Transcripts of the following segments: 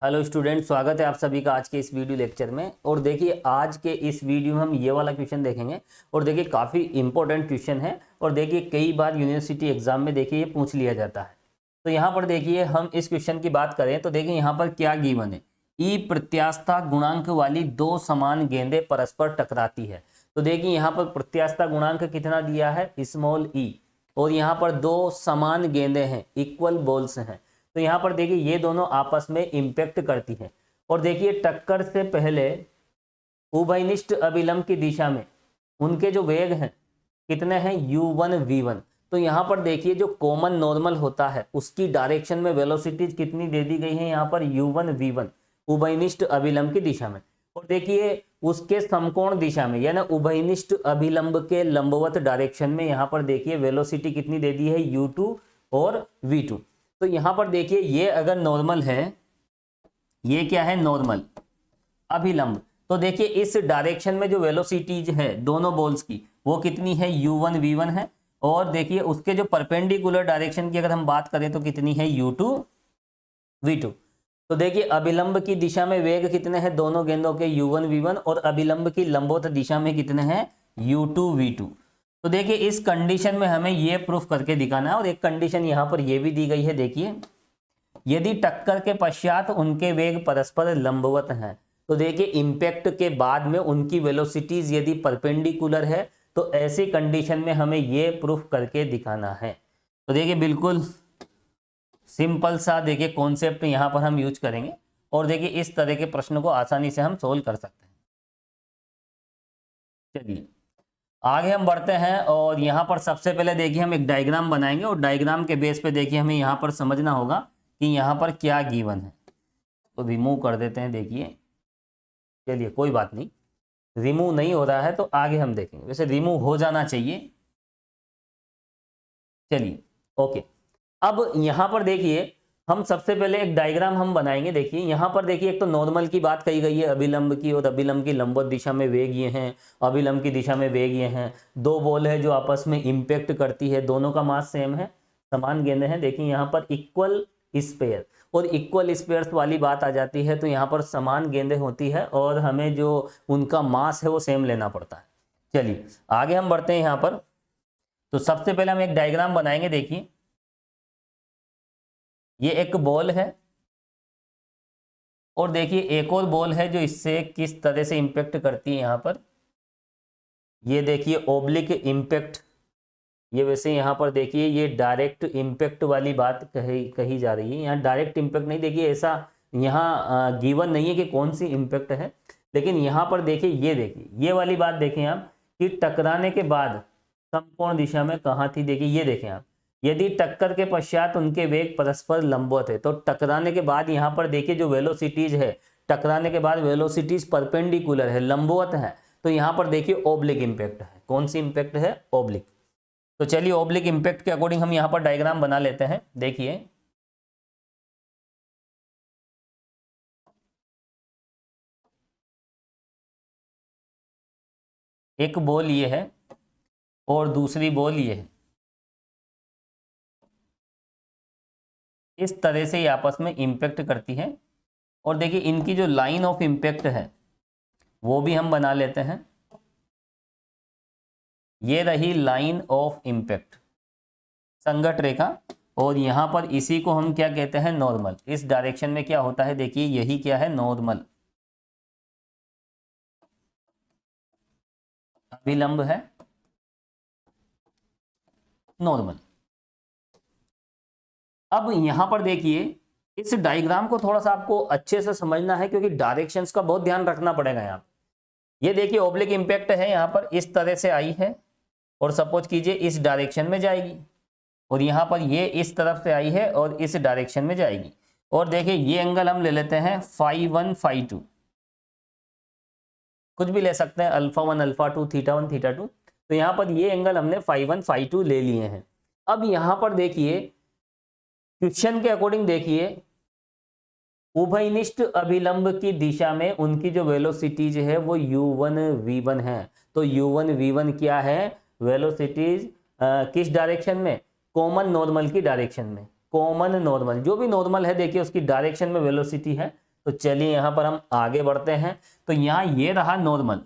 Hello student, स्वागत है आप सभी का आज के इस वीडियो लेक्चर में। और देखिए आज के इस वीडियो में हम ये वाला क्वेश्चन देखेंगे और देखिए काफ़ी इंपॉर्टेंट क्वेश्चन है और देखिए कई बार यूनिवर्सिटी एग्जाम में देखिए ये पूछ लिया जाता है। तो यहाँ पर देखिए हम इस क्वेश्चन की बात करें तो देखिए यहाँ पर क्या गिवन है। ई प्रत्यास्थता गुणांक वाली दो समान गेंदें परस्पर टकराती है। तो देखिए यहाँ पर प्रत्यास्थता गुणांक कितना दिया है, स्मॉल ई, और यहाँ पर दो समान गेंदें हैं, इक्वल बॉल्स हैं। तो यहाँ पर देखिए ये दोनों आपस में इम्पैक्ट करती हैं और देखिए टक्कर से पहले उभयनिष्ठ अभिलंब की दिशा में उनके जो वेग हैं कितने हैं, u1 v1। तो यहाँ पर देखिए जो कॉमन नॉर्मल होता है उसकी डायरेक्शन में वेलोसिटीज कितनी दे दी गई है, यहाँ पर u1 v1 उभयनिष्ठ अभिलंब की दिशा में। और देखिए उसके समकोण दिशा में यानी उभयनिष्ठ अभिलंब के लंबवत डायरेक्शन में यहाँ पर देखिए वेलोसिटी कितनी दे दी है, u2 और v2। तो यहां पर देखिए ये अगर नॉर्मल है, ये क्या है, नॉर्मल अभिलंब। तो देखिए इस डायरेक्शन में जो वेलोसिटीज है दोनों बॉल्स की वो कितनी है, u1 v1 है। और देखिए उसके जो परपेंडिकुलर डायरेक्शन की अगर हम बात करें तो कितनी है, u2 v2। तो देखिए अभिलंब की दिशा में वेग कितने हैं दोनों गेंदों के, u1 v1, और अभिलंब की लंबवत दिशा में कितने हैं, u2 v2। तो देखिए इस कंडीशन में हमें ये प्रूफ करके दिखाना है और एक कंडीशन यहाँ पर ये भी दी गई है। देखिए यदि टक्कर के पश्चात उनके वेग परस्पर लंबवत हैं तो देखिए इंपैक्ट के बाद में उनकी वेलोसिटीज यदि परपेंडिकुलर है तो ऐसी कंडीशन में हमें ये प्रूफ करके दिखाना है। तो देखिए बिल्कुल सिंपल सा देखिए कॉन्सेप्ट यहाँ पर हम यूज करेंगे और देखिए इस तरह के प्रश्न को आसानी से हम सोल्व कर सकते हैं। चलिए आगे हम बढ़ते हैं और यहाँ पर सबसे पहले देखिए हम एक डायग्राम बनाएंगे और डायग्राम के बेस पे देखिए हमें यहाँ पर समझना होगा कि यहाँ पर क्या गिवन है। तो रिमूव कर देते हैं। देखिए चलिए कोई बात नहीं, रिमूव नहीं हो रहा है तो आगे हम देखेंगे, वैसे रिमूव हो जाना चाहिए। चलिए ओके, अब यहाँ पर देखिए हम सबसे पहले एक डायग्राम हम बनाएंगे। देखिए यहाँ पर देखिए एक तो नॉर्मल की बात कही गई है अभिलंब की, और अभिलंब की लंबवत दिशा में वेग ये हैं, अभिलंब की दिशा में वेग ये हैं। दो बॉल है जो आपस में इंपैक्ट करती है, दोनों का मास सेम है, समान गेंदें हैं। देखिए यहाँ पर इक्वल स्पेयर, और इक्वल स्पेयर्स वाली बात आ जाती है तो यहाँ पर समान गेंदें होती है और हमें जो उनका मास है वो सेम लेना पड़ता है। चलिए आगे हम बढ़ते हैं यहाँ पर। तो सबसे पहले हम एक डायग्राम बनाएंगे। देखिए ये एक बॉल है और देखिए एक और बॉल है जो इससे किस तरह से इंपैक्ट करती है। यहाँ पर ये देखिए ओब्लिक इंपैक्ट, ये वैसे यहाँ पर देखिए ये डायरेक्ट इंपैक्ट वाली बात कही जा रही है। यहाँ डायरेक्ट इंपैक्ट नहीं, देखिए ऐसा यहाँ गिवन नहीं है कि कौन सी इंपैक्ट है, लेकिन यहाँ पर देखिए ये वाली बात देखें आप कि टकराने के बाद समकोण दिशा में कहाँ थी। देखिए ये देखें आप, यदि टक्कर के पश्चात उनके वेग परस्पर लंबवत है तो टकराने के बाद यहाँ पर देखिए जो वेलोसिटीज है, टकराने के बाद वेलोसिटीज परपेंडिकुलर है, लंबवत है। तो यहाँ पर देखिए ओब्लिक इंपैक्ट है। कौन सी इंपैक्ट है, ओब्लिक। तो चलिए ओब्लिक इंपैक्ट के अकॉर्डिंग हम यहाँ पर डायग्राम बना लेते हैं। देखिए एक बॉल ये है और दूसरी बॉल ये है, इस तरह से ये आपस में इंपैक्ट करती है। और देखिए इनकी जो लाइन ऑफ इंपैक्ट है वो भी हम बना लेते हैं। ये रही लाइन ऑफ इंपैक्ट, संघट रेखा, और यहाँ पर इसी को हम क्या कहते हैं, नॉर्मल। इस डायरेक्शन में क्या होता है, देखिए यही क्या है, नॉर्मल अभिलंब है, नॉर्मल। अब यहां पर देखिए इस डायग्राम को थोड़ा सा आपको अच्छे से समझना है क्योंकि डायरेक्शंस का बहुत ध्यान रखना पड़ेगा। यहाँ ये देखिए ओब्लिक इंपैक्ट है, यहाँ पर इस तरह से आई है और सपोज कीजिए इस डायरेक्शन में जाएगी, और यहाँ पर ये इस तरफ से आई है और इस डायरेक्शन में जाएगी। और देखिए ये एंगल हम ले लेते हैं φ1 φ2, कुछ भी ले सकते हैं, α1 α2 θ1 θ2। तो यहाँ पर ये एंगल हमने φ1 φ2 ले लिए हैं। अब यहाँ पर देखिए क्वेश्चन के अकॉर्डिंग देखिए उभयनिष्ठ अभिलंब की दिशा में उनकी जो वेलोसिटीज है वो u1 v1 है। तो u1 v1 क्या है, वेलोसिटीज किस डायरेक्शन में, कॉमन नॉर्मल की डायरेक्शन में। कॉमन नॉर्मल जो भी नॉर्मल है देखिए उसकी डायरेक्शन में वेलोसिटी है। तो चलिए यहाँ पर हम आगे बढ़ते हैं। तो यहाँ ये रहा नॉर्मल,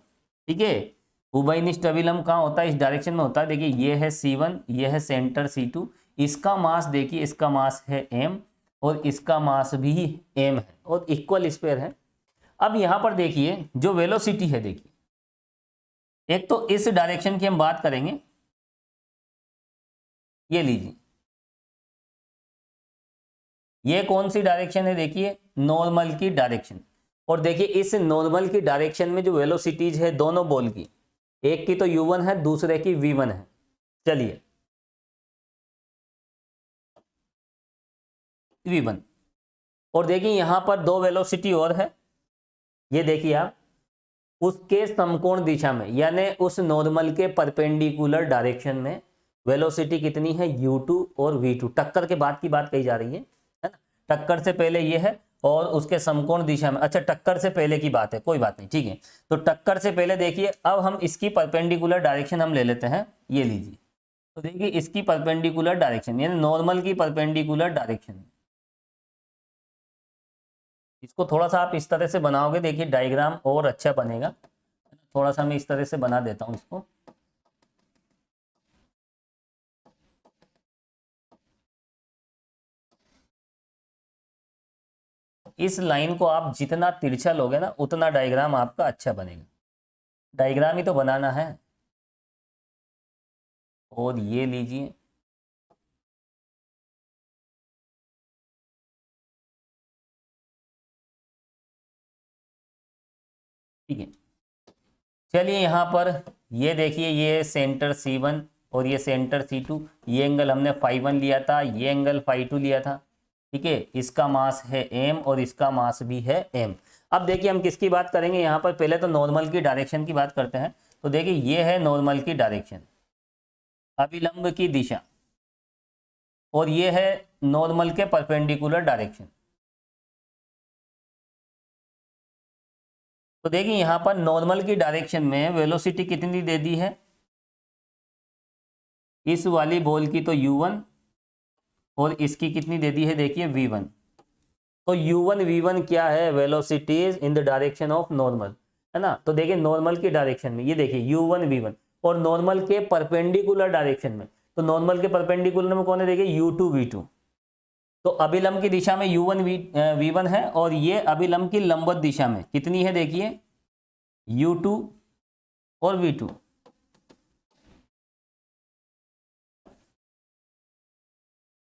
ठीक है। उभयनिष्ठ अभिलंब कहाँ होता है, इस डायरेक्शन में होता है। देखिए ये है C1, ये है सेंटर C2, इसका मास देखिए, इसका मास है m और इसका मास भी m है और इक्वल स्पेयर है। अब यहाँ पर देखिए जो वेलोसिटी है, देखिए एक तो इस डायरेक्शन की हम बात करेंगे, ये लीजिए, ये कौन सी डायरेक्शन है, देखिए नॉर्मल की डायरेक्शन। और देखिए इस नॉर्मल की डायरेक्शन में जो वेलोसिटीज है दोनों बॉल की, एक की तो u1 है, दूसरे की v1 है। चलिए v1, और देखिए यहां पर दो वेलोसिटी और है, ये देखिए आप, उसके समकोण दिशा में यानी उस नॉर्मल के परपेंडिकुलर डायरेक्शन में वेलोसिटी कितनी है, u2 और v2। टक्कर के बाद की बात कही जा रही है ना, टक्कर से पहले ये है और उसके समकोण दिशा में, अच्छा टक्कर से पहले की बात है, कोई बात नहीं, ठीक है। तो टक्कर से पहले देखिए, अब हम इसकी परपेंडिकुलर डायरेक्शन हम ले लेते हैं, ये लीजिए। तो देखिए इसकी परपेंडिकुलर डायरेक्शन यानी नॉर्मल की परपेंडिकुलर डायरेक्शन, इसको थोड़ा सा आप इस तरह से बनाओगे, देखिए डायग्राम और अच्छा बनेगा। थोड़ा सा मैं इस तरह से बना देता हूं इसको। इस लाइन को आप जितना तिरछा लोगे ना, उतना डायग्राम आपका अच्छा बनेगा। डायग्राम ही तो बनाना है। और ये लीजिए, ठीक है। चलिए यहाँ पर ये देखिए, ये सेंटर C1 और ये सेंटर C2, ये एंगल हमने φ1 लिया था, ये एंगल φ2 लिया था, ठीक है। इसका मास है m और इसका मास भी है m। अब देखिए हम किसकी बात करेंगे यहाँ पर, पहले तो नॉर्मल की डायरेक्शन की बात करते हैं। तो देखिए ये है नॉर्मल की डायरेक्शन, अभिलंब की दिशा, और ये है नॉर्मल के परपेंडिकुलर डायरेक्शन। तो देखिए यहां पर नॉर्मल की डायरेक्शन में वेलोसिटी कितनी दे दी है, इस वाली बॉल की तो u1 और इसकी कितनी दे दी है, देखिए v1। तो u1 v1 क्या है, velocities in the direction of normal, है ना। तो देखिए नॉर्मल की डायरेक्शन में ये देखिए u1 v1, और नॉर्मल के परपेंडिकुलर डायरेक्शन में, तो नॉर्मल के परपेंडिकुलर में कौन है, देखिए u2 v2। तो अभिलंब की दिशा में u1 v1 है, और ये अभिलंब की लंबवत दिशा में कितनी है, देखिए u2 और v2।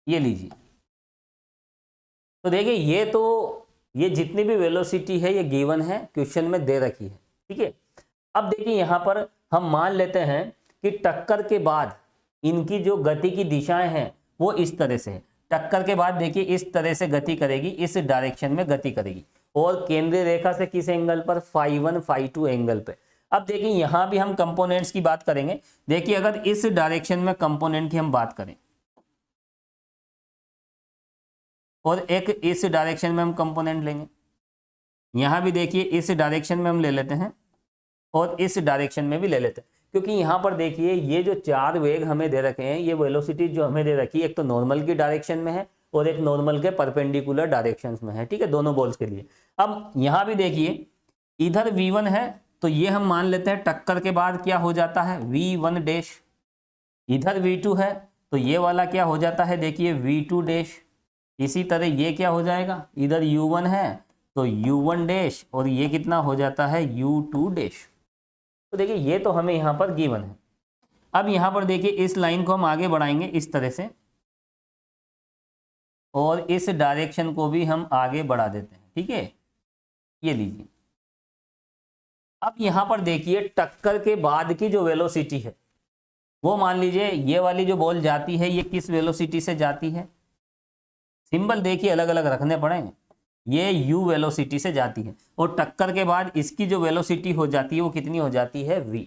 ये लीजिए। तो देखिए ये जितनी भी वेलोसिटी है ये गिवन है, क्वेश्चन में दे रखी है, ठीक है। अब देखिए यहाँ पर हम मान लेते हैं कि टक्कर के बाद इनकी जो गति की दिशाएं हैं वो इस तरह से है। टक्कर के बाद देखिए इस तरह से गति करेगी, इस डायरेक्शन में गति करेगी, और केंद्रीय रेखा से किस एंगल पर, φ1 φ2 एंगल पे। अब देखिए यहाँ भी हम कंपोनेंट्स की बात करेंगे। देखिए अगर इस डायरेक्शन में कंपोनेंट की हम बात करें और एक इस डायरेक्शन में हम कंपोनेंट लेंगे, यहाँ भी देखिए इस डायरेक्शन में हम ले लेते हैं और इस डायरेक्शन में भी ले लेते हैं, क्योंकि यहाँ पर देखिए ये जो चार वेग हमें दे रखे हैं, ये वेलोसिटी जो हमें दे रखी है, एक तो नॉर्मल की डायरेक्शन में है और एक नॉर्मल के परपेंडिकुलर डायरेक्शंस में है, ठीक है, दोनों बॉल्स के लिए। अब यहाँ भी देखिए इधर v1 है, तो ये हम मान लेते हैं टक्कर के बाद क्या हो जाता है, v1 डैश। इधर v2 है तो ये वाला क्या हो जाता है, देखिए v2 डैश। इसी तरह ये क्या हो जाएगा, इधर u1 है तो u1 डैश, और ये कितना हो जाता है, u2 डैश। तो देखिए ये तो हमें यहाँ पर गिवन है। अब यहाँ पर देखिए इस लाइन को हम आगे बढ़ाएंगे इस तरह से, और इस डायरेक्शन को भी हम आगे बढ़ा देते हैं, ठीक है। ये लीजिए। अब यहाँ पर देखिए टक्कर के बाद की जो वेलोसिटी है वो मान लीजिए ये वाली जो बॉल जाती है ये किस वेलोसिटी से जाती है, सिंबल देखिए अलग अलग रखने पड़ेंगे, ये u वेलोसिटी से जाती है, और टक्कर के बाद इसकी जो वेलोसिटी हो जाती है वो कितनी हो जाती है, v।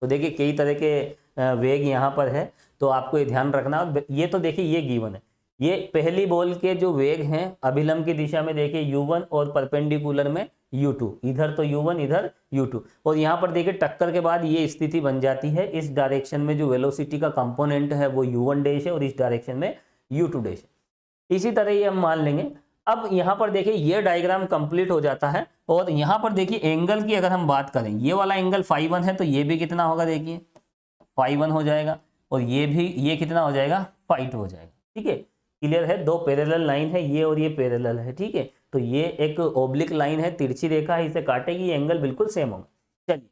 तो देखिए कई तरह के वेग यहाँ पर है, तो आपको ये ध्यान रखना। ये तो देखिए ये गिवन है, ये पहली बॉल के जो वेग हैं अभिलंब की दिशा में देखिए u1 और परपेंडिकुलर में u2, इधर तो u1 इधर u2, और यहाँ पर देखिए टक्कर के बाद ये स्थिति बन जाती है, इस डायरेक्शन में जो वेलोसिटी का कंपोनेंट है वो u1 डैश है और इस डायरेक्शन में u2 डैश है। इसी तरह ये हम मान लेंगे। अब यहाँ पर देखिए ये डायग्राम कंप्लीट हो जाता है और यहाँ पर देखिए एंगल की अगर हम बात करें, ये वाला एंगल फाई 1 है तो ये भी कितना होगा, देखिए फाई 1 हो जाएगा और ये भी, ये कितना हो जाएगा, फाई 2 हो जाएगा। ठीक है, क्लियर है, दो पैरेलल लाइन है ये और ये पैरेलल है। ठीक है, तो ये एक ओब्लिक लाइन है, तिरछी रेखा है, इसे काटेगी, एंगल बिल्कुल सेम होगा। चलिए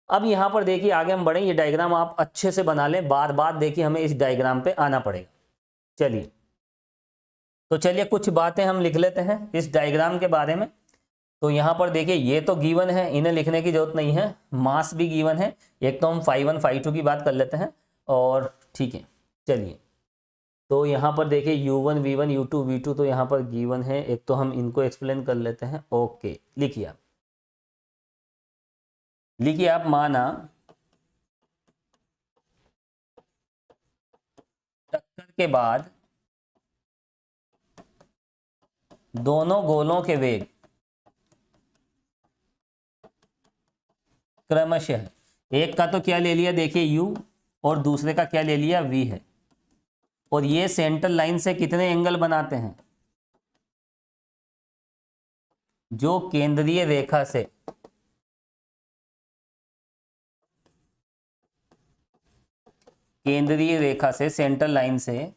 अब यहाँ पर देखिए आगे हम बढ़े, ये डायग्राम आप अच्छे से बना लें, बार बार देखिए हमें इस डायग्राम पे आना पड़ेगा। चलिए तो चलिए कुछ बातें हम लिख लेते हैं इस डायग्राम के बारे में। तो यहाँ पर देखिए ये तो गिवन है, इन्हें लिखने की जरूरत नहीं है, मास भी गिवन है। एक तो हम फाई 1 फाई 2 की बात कर लेते हैं और ठीक है। चलिए तो यहाँ पर देखिए u1 v1 u2 v2 तो यहाँ पर गिवन है, एक तो हम इनको एक्सप्लेन कर लेते हैं। ओके लिखिए आप, लिखिए आप, माना टक्कर के बाद दोनों गोलों के वेग क्रमशः, एक का तो क्या ले लिया देखिए u और दूसरे का क्या ले लिया v है, और ये सेंटर लाइन से कितने एंगल बनाते हैं, जो केंद्रीय रेखा से सेंटर लाइन से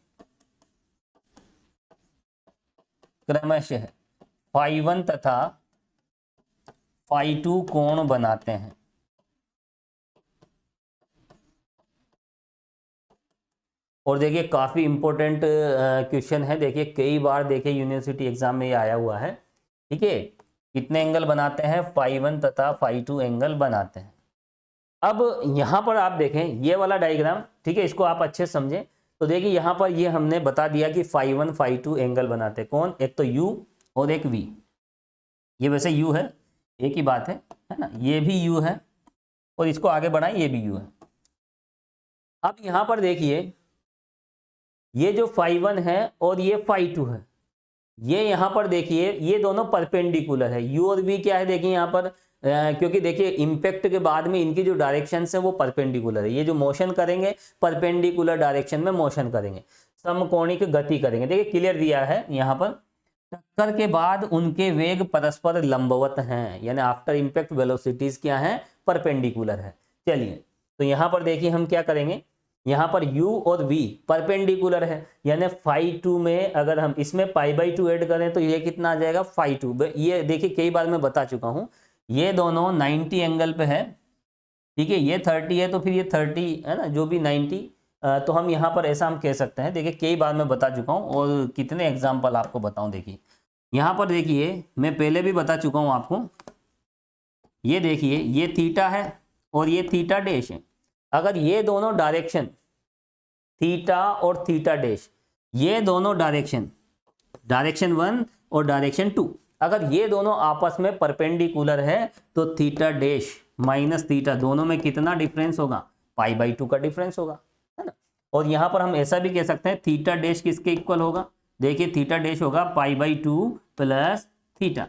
क्रमशः फाई 1 तथा फाई 2 कोण बनाते हैं। और देखिए काफ़ी इंपॉर्टेंट क्वेश्चन है, देखिए कई बार देखिए यूनिवर्सिटी एग्जाम में ये आया हुआ है। ठीक है, कितने एंगल बनाते हैं, फाई 1 तथा फाई 2 एंगल बनाते हैं। अब यहाँ पर आप देखें ये वाला डायग्राम, ठीक है, इसको आप अच्छे से समझें। तो देखिए यहाँ पर ये हमने बता दिया कि फाई 1 फाई 2 एंगल बनाते हैं, कौन, एक तो u और एक v। ये वैसे u है, एक ही बात है ना, ये भी u है और इसको आगे बढ़ाएं, ये भी u है। अब यहाँ पर देखिए ये जो फाई 1 है और ये फाई 2 है, ये यहाँ पर देखिए ये दोनों परपेंडिकुलर है। u और v क्या है देखिए यहाँ पर, क्योंकि देखिए इम्पैक्ट के बाद में इनकी जो डायरेक्शन है वो परपेंडिकुलर है, ये जो मोशन करेंगे परपेंडिकुलर डायरेक्शन में मोशन करेंगे, समकोणिक गति करेंगे। देखिए क्लियर दिया है यहाँ पर, टक्कर के बाद उनके वेग परस्पर लंबवत हैं, यानी आफ्टर इम्पैक्ट वेलोसिटीज क्या है, परपेंडिकुलर है। चलिए तो यहाँ पर देखिए हम क्या करेंगे, यहाँ पर u और v परपेंडिकुलर है, यानी फाई 2 में अगर हम इसमें पाई बाई 2 ऐड करें तो ये कितना आ जाएगा, फाई 2। ये देखिए कई बार मैं बता चुका हूँ, ये दोनों 90 एंगल पे है। ठीक है, ये 30 है तो फिर ये 30 है ना, जो भी 90, तो हम यहाँ पर ऐसा हम कह सकते हैं। देखिए कई बार मैं बता चुका हूँ और कितने एग्जाम्पल आपको बताऊँ। देखिए यहाँ पर देखिए मैं पहले भी बता चुका हूँ आपको, ये देखिए ये थीटा है और ये थीटा डैश है। अगर ये दोनों डायरेक्शन थीटा और थीटा डैश, ये दोनों डायरेक्शन 1 और डायरेक्शन 2, अगर ये दोनों आपस में परपेंडिकुलर है तो थीटा डैश माइनस थीटा दोनों में कितना डिफरेंस होगा, पाई बाई 2 का डिफरेंस होगा, है ना। और यहाँ पर हम ऐसा भी कह सकते हैं थीटा डैश किसके इक्वल होगा, देखिए थीटा डैश होगा पाई बाई 2 प्लस थीटा।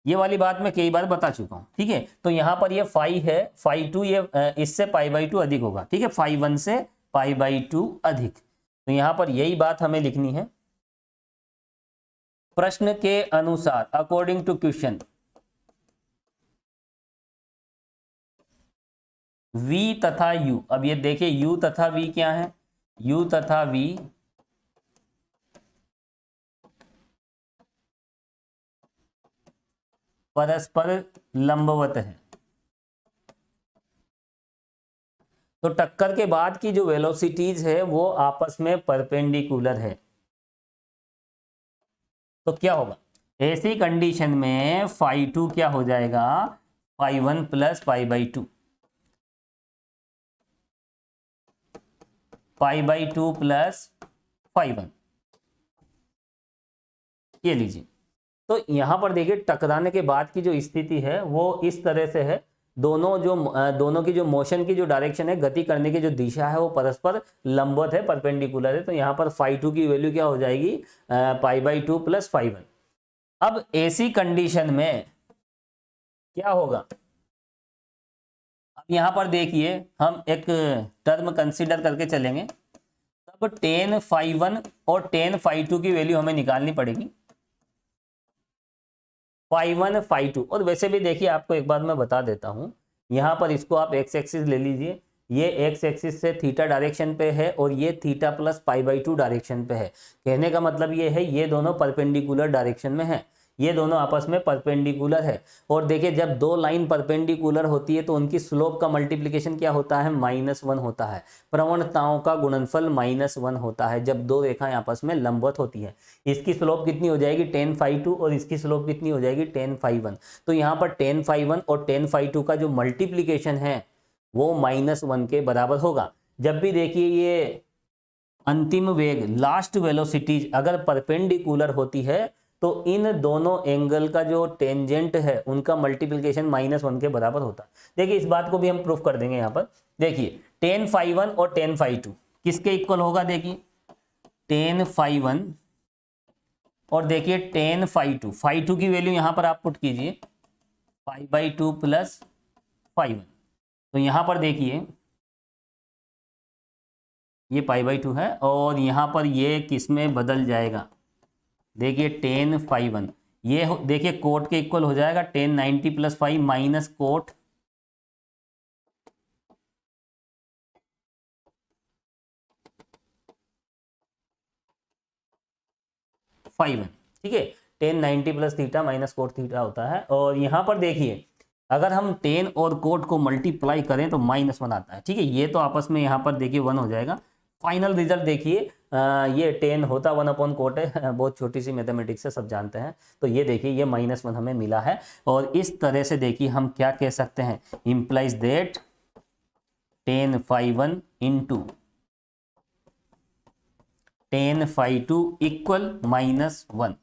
ये वाली बात मैं कई बार बता चुका हूँ। ठीक है, तो यहाँ पर ये फाई है, फाई 2 ये इससे पाई बाई 2 अधिक होगा। ठीक है, फाई 1 से पाई बाई 2 अधिक, तो यहाँ पर यही बात हमें लिखनी है। प्रश्न के अनुसार अकॉर्डिंग टू क्वेश्चन v तथा u, अब ये देखिए u तथा v क्या है, u तथा v परस्पर लंबवत है। तो टक्कर के बाद की जो वेलोसिटीज है वो आपस में परपेंडिकुलर है। तो क्या होगा, ऐसी कंडीशन में फाई 2 क्या हो जाएगा, phi 1 plus pi by 2, pi by 2 plus phi 1, ये लीजिए। तो यहां पर देखिए टकराने के बाद की जो स्थिति है वो इस तरह से है, दोनों की जो मोशन की जो डायरेक्शन है, गति करने की जो दिशा है वो परस्पर लंबवत है, परपेंडिकुलर है। तो यहाँ पर फाई 2 की वैल्यू क्या हो जाएगी, पाई बाई 2 प्लस फाई 1। अब ऐसी कंडीशन में क्या होगा, अब यहाँ पर देखिए हम एक टर्म कंसीडर करके चलेंगे, तब अब टेन फाइव वन और टेन फाइव टू की वैल्यू हमें निकालनी पड़ेगी। फाइव वन फाइव टू, और वैसे भी देखिए आपको एक बात मैं बता देता हूं, यहाँ पर इसको आप एक्स एक्सिस ले लीजिए, ये एक्स एक्सिस से थीटा डायरेक्शन पे है और ये theta plus pi by two direction पे है। कहने का मतलब ये है ये दोनों परपेंडिकुलर डायरेक्शन में है, ये दोनों आपस में परपेंडिकुलर है। और देखिए जब दो लाइन परपेंडिकुलर होती है तो उनकी स्लोप का मल्टीप्लिकेशन क्या होता है, -1 होता है। प्रवणताओं का गुणनफल -1 होता है जब दो रेखाएं आपस में लंबवत होती है। इसकी स्लोप कितनी हो जाएगी, tan phi 2, और इसकी स्लोप कितनी हो जाएगी, tan phi 1। तो यहाँ पर tan phi 1 और tan phi 2 का जो मल्टीप्लिकेशन है वो -1 के बराबर होगा। जब भी देखिए ये अंतिम वेग, लास्ट वेलोसिटीज अगर परपेंडिकुलर होती है तो इन दोनों एंगल का जो टेंजेंट है उनका मल्टीप्लिकेशन -1 के बराबर होता है। देखिए इस बात को भी हम प्रूफ कर देंगे। यहाँ पर देखिए tan phi 1 और tan phi 2 किसके इक्वल होगा, देखिए tan phi 1 और देखिए tan phi 2। phi 2 की वैल्यू यहाँ पर आप पुट कीजिए pi by two plus phi 1। तो यहाँ पर देखिए ये पाई बाई टू है और यहाँ पर ये किस में बदल जाएगा, देखिए tan phi 1 ये देखिए कोट के इक्वल हो जाएगा, tan 90 plus 5 minus cot phi 1, ठीक है। tan 90 plus theta minus cot theta होता है। और यहाँ पर देखिए अगर हम tan और कोट को मल्टीप्लाई करें तो -1 आता है, ठीक है। ये तो आपस में यहाँ पर देखिए 1 हो जाएगा। फाइनल रिजल्ट देखिए ये tan होता 1/कोट है, बहुत छोटी सी मैथमेटिक्स है, सब जानते हैं। तो ये देखिए ये -1 हमें मिला है। और इस तरह से देखिए हम क्या कह सकते हैं, implies that tan phi 1 into tan phi 2 equal -1।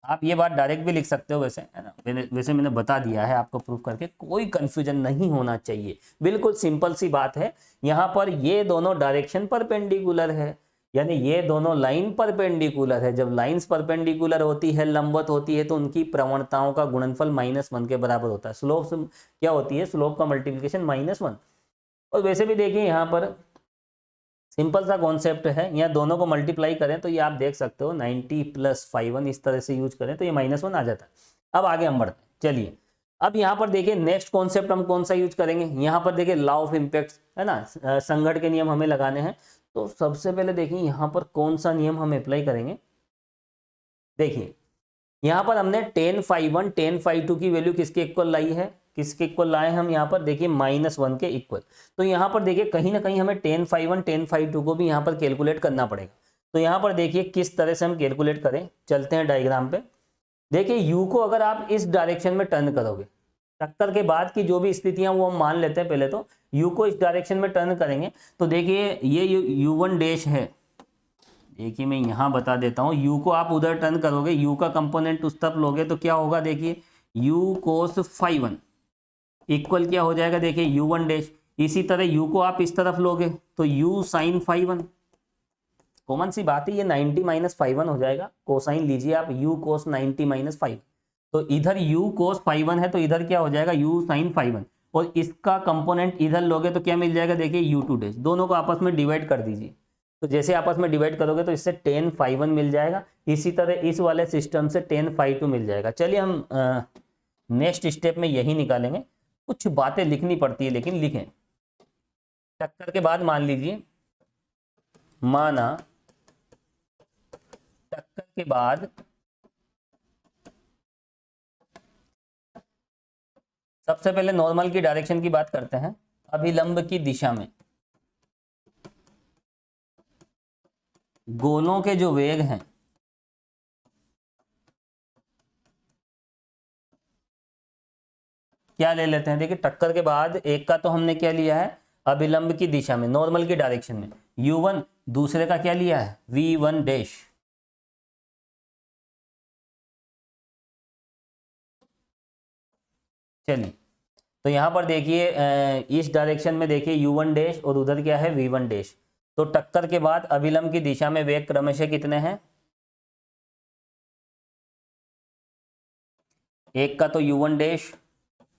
आप ये बात डायरेक्ट भी लिख सकते हो वैसे, है ना, वैसे मैंने बता दिया है आपको प्रूफ करके, कोई कंफ्यूजन नहीं होना चाहिए, बिल्कुल सिंपल सी बात है। यहाँ पर ये दोनों डायरेक्शन परपेंडिकुलर है, यानी ये दोनों लाइन परपेंडिकुलर है। जब लाइंस परपेंडिकुलर होती है, लंबवत होती है, तो उनकी प्रवणताओं का गुणनफल -1 के बराबर होता है। स्लोप क्या होती है, स्लोप का मल्टीप्लिकेशन -1। और वैसे भी देखिए यहाँ पर सिंपल सा कॉन्सेप्ट है, यहाँ दोनों को मल्टीप्लाई करें तो ये आप देख सकते हो 90 प्लस 5 इस तरह से यूज करें तो ये -1 आ जाता है। अब आगे हम बढ़ते हैं, चलिए अब यहाँ पर देखिए नेक्स्ट कॉन्सेप्ट हम कौन सा यूज करेंगे। यहाँ पर देखिए लॉ ऑफ इम्पैक्ट है ना, संघट के नियम हमें लगाने हैं। तो सबसे पहले देखिए यहाँ पर कौन सा नियम हम अप्लाई करेंगे। देखिए यहाँ पर हमने tan phi 1 tan phi 2 की वैल्यू किसके इक्वल लाई है, किसके इक्वल लाए हम यहाँ पर देखिए -1 के इक्वल। तो यहाँ पर देखिए कहीं ना कहीं हमें tan phi 1 tan phi 2 को भी यहाँ पर कैलकुलेट करना पड़ेगा। तो यहाँ पर देखिए किस तरह से हम कैलकुलेट करें, चलते हैं डायग्राम पे। देखिए यू को अगर आप इस डायरेक्शन में टर्न करोगे, टक्कर के बाद की जो भी स्थितियां वो हम मान लेते हैं, पहले तो यू को इस डायरेक्शन में टर्न करेंगे तो देखिए ये u1 डैश है। देखिए मैं यहाँ बता देता हूँ, u को आप उधर टर्न करोगे, u का कंपोनेंट उस तरफ लोगे तो क्या होगा, देखिए u cos phi 1 इक्वल क्या हो जाएगा, देखिए u1 डैश। इसी तरह u को आप इस तरफ लोगे तो u sin phi 1, कॉमन सी बात है, ये 90 माइनस phi 1 हो जाएगा। कोसाइन लीजिए आप u cos 90 माइनस phi 1, तो इधर u cos phi 1 है तो इधर क्या हो जाएगा u sin phi 1, और इसका कंपोनेंट इधर लोगे तो क्या मिल जाएगा, देखिए u2 डैश। दोनों को आपस में डिवाइड कर दीजिए, तो जैसे आपस में डिवाइड करोगे तो इससे tan phi 1 मिल जाएगा। इसी तरह इस वाले सिस्टम से tan phi 2 मिल जाएगा। चलिए हम नेक्स्ट स्टेप में यही निकालेंगे। कुछ बातें लिखनी पड़ती है लेकिन लिखें। टक्कर के बाद मान लीजिए, माना टक्कर के बाद सबसे पहले नॉर्मल की डायरेक्शन की बात करते हैं। अभिलंब की दिशा में गोलों के जो वेग हैं क्या ले लेते हैं, देखिए टक्कर के बाद एक का तो हमने क्या लिया है, अभिलंब की दिशा में नॉर्मल की डायरेक्शन में u1, दूसरे का क्या लिया है v1 डैश। चलिए तो यहां पर देखिए इस डायरेक्शन में देखिए u1 डैश और उधर क्या है v1 डैश। तो टक्कर के बाद अभिलंब की दिशा में वेग क्रमशः कितने हैं, एक का तो u1 डैश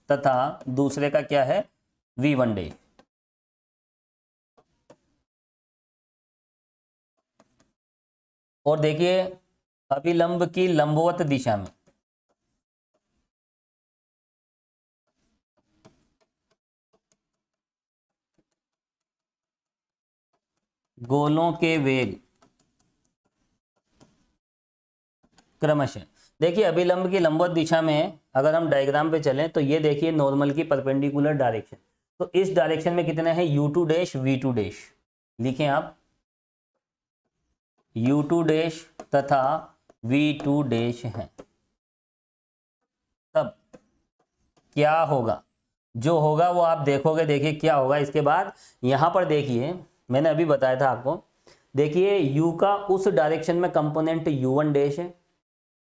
तथा दूसरे का क्या है v1 डैश। और देखिए अभिलंब की लंबवत दिशा में गोलों के वेग क्रमशः। देखिए अभिलंब की लंबवत दिशा में अगर हम डायग्राम पे चलें तो ये देखिए नॉर्मल की परपेंडिकुलर डायरेक्शन, तो इस डायरेक्शन में कितने हैं u2 डैश v2 डैश, लिखें आप u2 डैश तथा v2 डैश हैं। तब क्या होगा, जो होगा वो आप देखोगे, देखिए क्या होगा इसके बाद। यहां पर देखिए मैंने अभी बताया था आपको, देखिए u का उस डायरेक्शन में कंपोनेंट u1 डैश है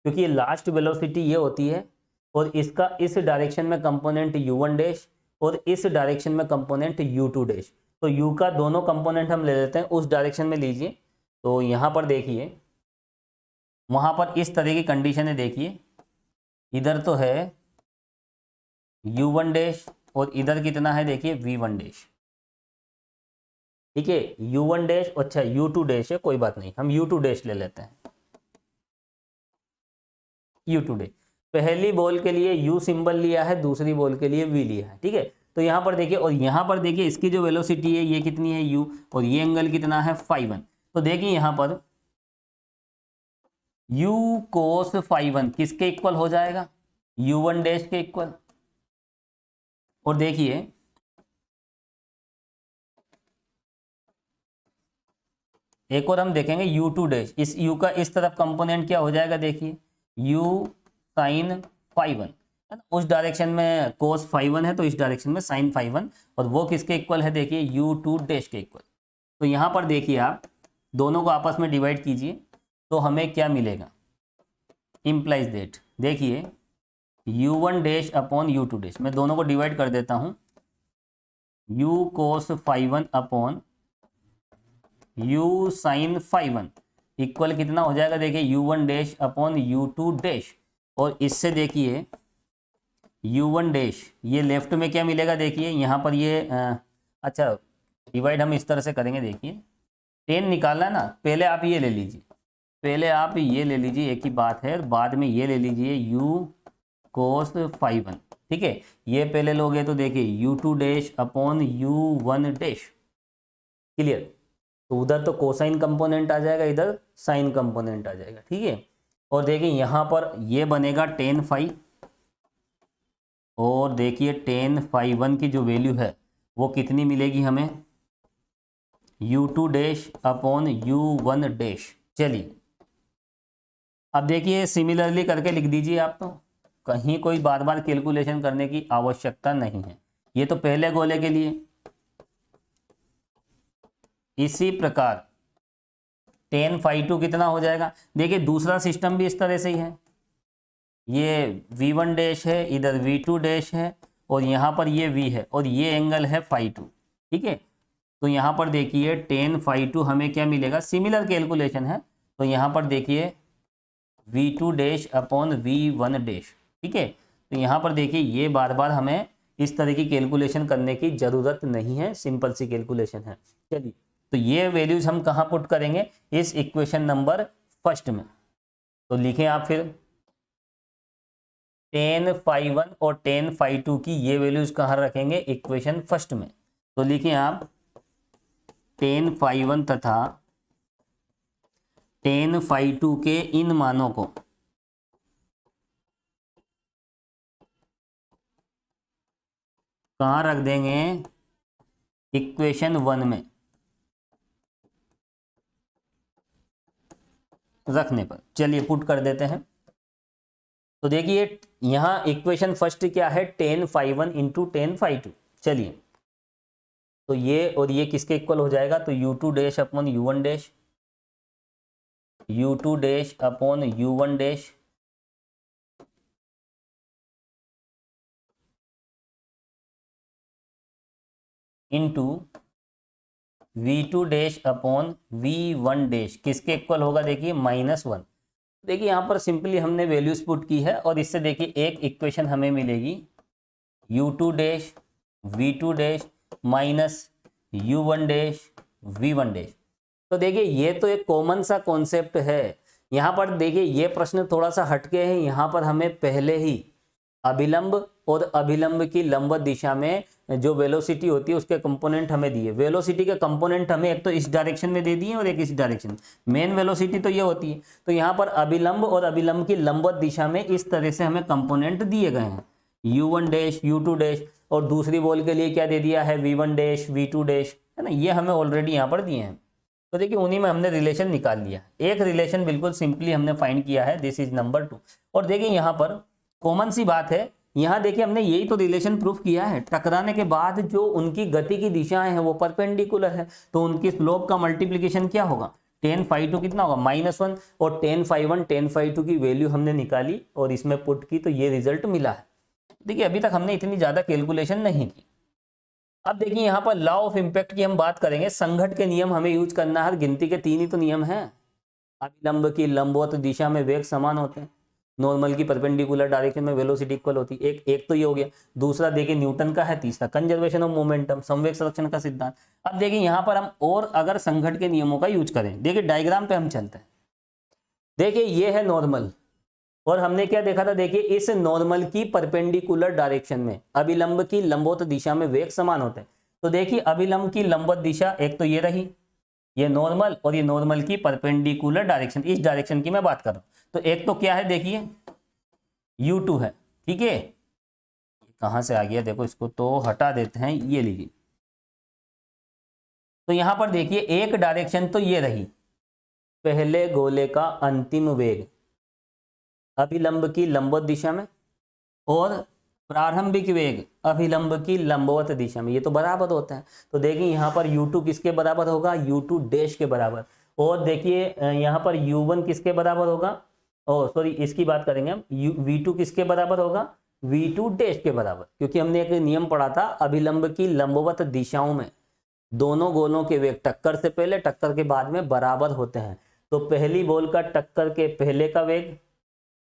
क्योंकि लास्ट वेलोसिटी ये होती है, और इसका इस डायरेक्शन में कंपोनेंट u1 डैश और इस डायरेक्शन में कंपोनेंट u2 डैश। तो u का दोनों कंपोनेंट हम ले लेते हैं, उस डायरेक्शन में लीजिए। तो यहाँ पर देखिए वहाँ पर इस तरह की कंडीशन है, देखिए इधर तो है u1 डैश और इधर कितना है देखिए v1 डैश, ठीक है u1 डैश, अच्छा u2 डैश है, कोई बात नहीं हम u2 डैश ले लेते हैं। u2 डैश पहली बॉल के लिए u सिंबल लिया है, दूसरी बॉल के लिए v लिया है, ठीक है। तो यहाँ पर देखिए, और यहाँ पर देखिए इसकी जो वेलोसिटी है ये कितनी है u, और ये एंगल कितना है φ1। तो देखिए यहाँ पर u cos φ1 किसके इक्वल हो जाएगा, u1 डैश के इक्वल। और देखिए एक और हम देखेंगे u2 डैश, इस u का इस तरफ कंपोनेंट क्या हो जाएगा, देखिए u sin φ1 है ना, उस डायरेक्शन में cos φ1 है तो इस डायरेक्शन में sin φ1, और वो किसके इक्वल है देखिए u2 डैश के इक्वल। तो यहाँ पर देखिए आप दोनों को आपस में डिवाइड कीजिए तो हमें क्या मिलेगा, इम्प्लाइज दैट, देखिए u1 dash upon u2 dash, मैं दोनों को डिवाइड कर देता हूँ, u cos φ1 upon u sin φ1 equal कितना हो जाएगा देखिए u1 dash upon u2 dash. और इससे देखिए u1 डैश ये लेफ्ट में क्या मिलेगा, देखिए यहाँ पर ये अच्छा डिवाइड हम इस तरह से करेंगे, देखिए 10 निकालना है ना, पहले आप ये ले लीजिए, पहले आप ये ले लीजिए, एक ही बात है, बाद में ये ले लीजिए u cos φ1, ठीक है। ये पहले लोगे तो देखिए u2 dash upon u1 dash, clear. तो उधर तो कोसाइन कंपोनेंट आ जाएगा, इधर साइन कंपोनेंट आ जाएगा, ठीक है। और देखिए यहाँ पर ये बनेगा tan φ, और देखिए tan φ1 की जो वैल्यू है वो कितनी मिलेगी हमें, u2 dash upon u1 dash. चलिए अब देखिए सिमिलरली करके लिख दीजिए आप, तो कहीं कोई बार बार कैलकुलेशन करने की आवश्यकता नहीं है, ये तो पहले गोले के लिए। इसी प्रकार tan φ2 कितना हो जाएगा, देखिए दूसरा सिस्टम भी इस तरह से ही है, ये v1 डैश है, इधर v2 डैश है, और यहाँ पर ये v है, और ये एंगल है φ2, ठीक है। तो यहाँ पर देखिए tan φ2 हमें क्या मिलेगा, सिमिलर कैलकुलेशन है, तो यहाँ पर देखिए v2 dash upon v1 dash, ठीक है। तो यहाँ पर देखिए ये बार बार हमें इस तरह की कैलकुलेशन करने की ज़रूरत नहीं है, सिंपल सी कैलकुलेशन है। चलिए तो ये वैल्यूज हम कहाँ पुट करेंगे, इस इक्वेशन नंबर फर्स्ट में। तो लिखें आप फिर tan φ1 और tan φ2 की ये वैल्यूज कहाँ रखेंगे, इक्वेशन फर्स्ट में। तो लिखें आप tan φ1 तथा tan φ2 के इन मानों को कहाँ रख देंगे, इक्वेशन 1 में रखने पर। चलिए पुट कर देते हैं। तो देखिए यहाँ इक्वेशन फर्स्ट क्या है, tan φ1 इंटू tan φ2। चलिए तो ये और ये किसके इक्वल हो जाएगा, तो u2 dash upon u1 dash, u2 dash upon u1 dash into v2 dash upon v1 dash किसके इक्वल होगा, देखिए -1। देखिए यहाँ पर सिंपली हमने वैल्यूज पुट की है, और इससे देखिए एक इक्वेशन हमें मिलेगी u2 dash v2 dash minus u1 dash v1 dash. तो देखिए ये तो एक कॉमन सा कॉन्सेप्ट है। यहाँ पर देखिए ये प्रश्न थोड़ा सा हटके है, यहाँ पर हमें पहले ही अभिलंब और अभिलंब की लंबवत दिशा में जो वेलोसिटी होती है उसके कंपोनेंट हमें दिए। वेलोसिटी के कंपोनेंट हमें एक तो इस डायरेक्शन में दे दिए और एक इस डायरेक्शन में। मेन वेलोसिटी तो ये होती है, तो यहाँ पर अभिलंब और अभिलंब की लंबवत दिशा में इस तरह से हमें कंपोनेंट दिए गए हैं, u1 डैश u2 डैश, और दूसरी बॉल के लिए क्या दे दिया है, v1 डैश v2 डैश, है ना, ये हमें ऑलरेडी यहाँ पर दिए हैं। तो देखिए उन्हीं में हमने रिलेशन निकाल लिया, एक रिलेशन बिल्कुल सिंपली हमने फाइंड किया है, दिस इज नंबर 2। और देखिए यहाँ पर कॉमन सी बात है, यहाँ देखिए हमने यही तो रिलेशन प्रूफ किया है, टकराने के बाद जो उनकी गति की दिशाएं हैं वो परपेंडिकुलर है, तो उनकी स्लोप का मल्टीप्लीकेशन क्या होगा, tan phi2 कितना होगा -1, और tan phi1 tan phi2 की वैल्यू हमने निकाली और इसमें पुट की, तो ये रिजल्ट मिला है। देखिए अभी तक हमने इतनी ज्यादा कैलकुलेशन नहीं की। अब देखिए यहाँ पर लॉ ऑफ इम्पैक्ट की हम बात करेंगे, संघट के नियम हमें यूज करना है। गिनती के 3 ही तो नियम हैं, अभिलंब की लंबवत दिशा में वेग समान होते हैं, नॉर्मल की परपेंडिकुलर डायरेक्शन में वेलोसिटी इक्वल होती है, एक तो ये हो गया। दूसरा देखिए न्यूटन का है, तीसरा कंजर्वेशन ऑफ मोमेंटम, संवेग संरक्षण का सिद्धांत। अब देखिए यहाँ पर हम और अगर संघट के नियमों का यूज करें, देखिए डायग्राम पे हम चलते हैं। देखिए ये है नॉर्मल, और हमने क्या देखा था, देखिए इस नॉर्मल की परपेंडिकुलर डायरेक्शन में अभिलंब की लंबवत दिशा में वेग समान होते हैं। तो देखिए अभिलंब की लंबवत दिशा एक तो ये रही, ये नॉर्मल, और ये नॉर्मल की परपेंडिकुलर डायरेक्शन, इस डायरेक्शन की मैं बात कर रहा हूं। तो एक तो क्या है, देखिए u2 है, ठीक है, कहां से आ गया देखो, इसको तो हटा देते हैं, ये लीजिए। तो यहां पर देखिए एक डायरेक्शन तो ये रही, पहले गोले का अंतिम वेग अभिलंब की लंबवत दिशा में, और प्रारंभिक वेग अभिलंब की लंबवत दिशा में, ये तो बराबर होता है। तो देखिए यहाँ पर u2 किसके बराबर होगा, u2 डैश के बराबर। और देखिए यहाँ पर u1 किसके बराबर होगा, सॉरी इसकी बात करेंगे हम, v2 किसके बराबर होगा, v2 डैश के बराबर, क्योंकि हमने एक नियम पढ़ा था, अभिलंब की लंबवत दिशाओं में दोनों गोलों के वेग टक्कर से पहले टक्कर के बाद में बराबर होते हैं। तो पहली बॉल का टक्कर के पहले का वेग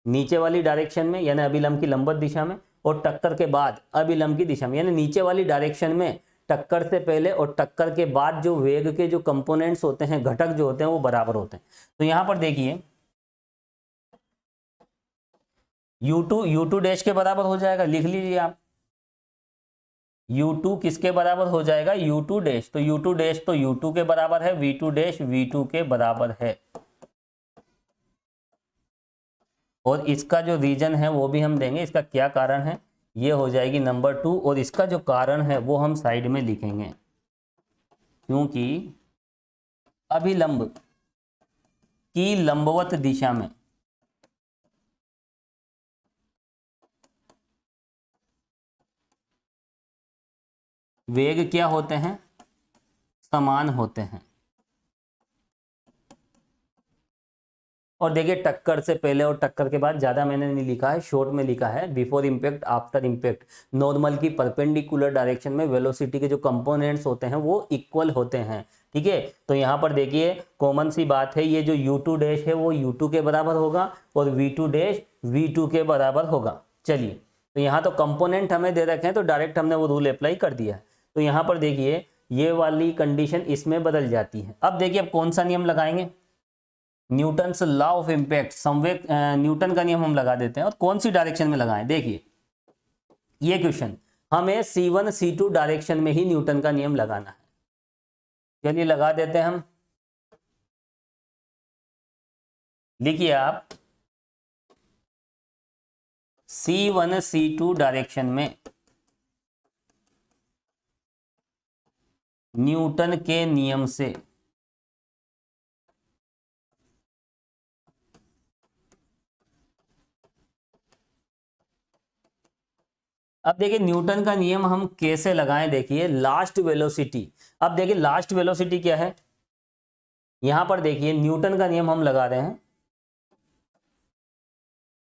नीचे वाली डायरेक्शन में यानी अभिलंब की लंबवत दिशा में, और टक्कर के बाद अभिलंब की दिशा में यानी नीचे वाली डायरेक्शन में टक्कर से पहले और टक्कर के बाद जो वेग के जो कंपोनेंट्स होते हैं, घटक जो होते हैं, वो बराबर होते हैं। तो यहां पर देखिए u2 डैश के बराबर हो जाएगा, लिख लीजिए आप, u2 किसके बराबर हो जाएगा, u2 डैश। तो u2 डैश तो u2 के बराबर है, v2 डैश v2 के बराबर है। और इसका जो रीजन है वो भी हम देंगे, इसका क्या कारण है, ये हो जाएगी नंबर 2, और इसका जो कारण है वो हम साइड में लिखेंगे, क्योंकि अभिलंब की लंबवत दिशा में वेग क्या होते हैं, समान होते हैं। और देखिए टक्कर से पहले और टक्कर के बाद, ज्यादा मैंने नहीं लिखा है, शॉर्ट में लिखा है, before impact after impact, normal की परपेंडिकुलर डायरेक्शन में वेलोसिटी के जो कंपोनेंट्स होते हैं वो इक्वल होते हैं, ठीक है। तो यहाँ पर देखिए कॉमन सी बात है, ये जो u2 डैश है वो u2 के बराबर होगा और v2 डैश v2 के बराबर होगा। चलिए, तो यहाँ तो कंपोनेंट हमें दे रखे हैं, तो डायरेक्ट हमने वो रूल अप्लाई कर दिया है। तो यहाँ पर देखिए ये वाली कंडीशन इसमें बदल जाती है। अब देखिए अब कौन सा नियम लगाएंगे, न्यूटन्स लॉ ऑफ इम्पैक्ट, संवेग न्यूटन का नियम हम लगा देते हैं। और कौन सी डायरेक्शन में लगाएं, देखिए ये क्वेश्चन हमें C1 C2 डायरेक्शन में ही न्यूटन का नियम लगाना है। चलिए लगा देते हैं हम, लिखिए आप, C1 C2 डायरेक्शन में न्यूटन के नियम से अब देखिए न्यूटन का नियम हम कैसे लगाएं, देखिए लास्ट वेलोसिटी। अब देखिए लास्ट वेलोसिटी क्या है, यहां पर देखिए न्यूटन का नियम हम लगा रहे हैं,